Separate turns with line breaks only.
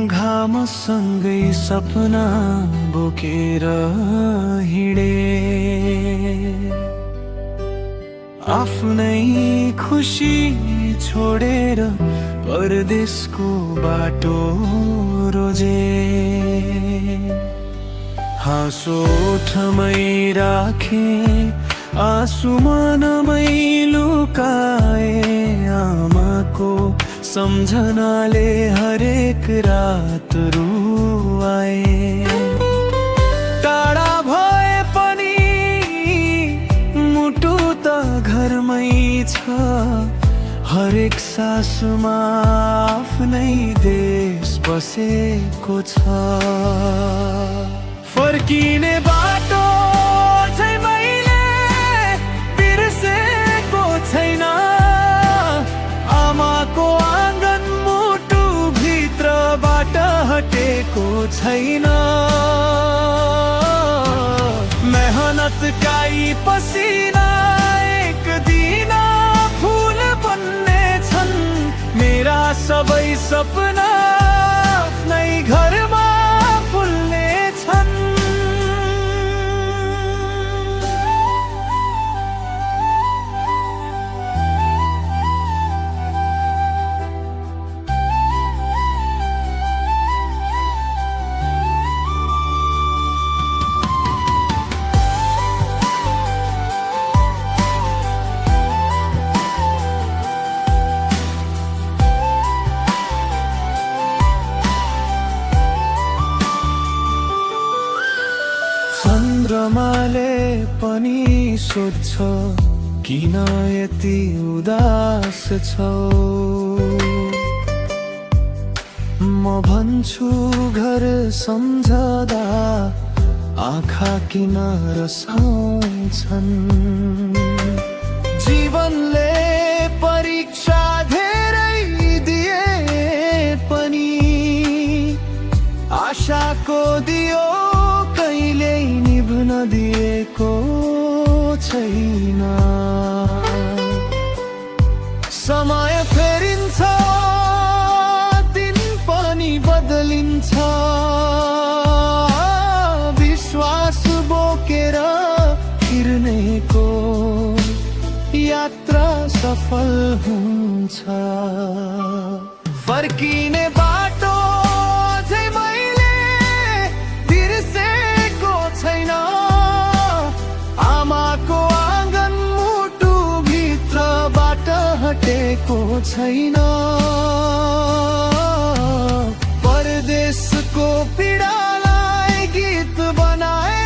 घामसँगै सपना बोकेर हिँडे, आफ्नै खुसी छोडेर परदेशको बाटो रोजे। हाँसो ओठमै राखे, आँसु मनमै लुकाए, आमाको सम्झनाले हरेक रात रुवाए। टाढा भए पनि मुटु त घरमै छ, हरेक सासमा आफ्नै देश बसेको छ। फर्किने बाटो चाहिँ मैले बिर्सेको छैन, आमाको आँगन मुटु भित्रबाट हटेको छैन। मेहनत काई पसिना एक दिन फुल बन्ने छन्, मेरा सबै सपना आफ्नै घरमा फुल्ने छन्। चन्द्रमाले पनि सोध्छ, किन यति उदास छौ? म भन्छु घर सम्झदा आँखा किन रसाउँछन्? जीवनले परीक्षा धेरै दिए पनि आशाको दियो कहिले निभ्न दिएको छैन। समय फेरिन्छ, दिन पनि बदलिन्छ, विश्वास बोकेर हिँड्नेको यात्रा सफल हुन्छ। फर्किने बाटो चाहिँ मैले बिर्सेको छैन, आमाको आँगन मुटु भित्रबाट हटेको छैन। परदेशको पीडालाई गीत बनाए,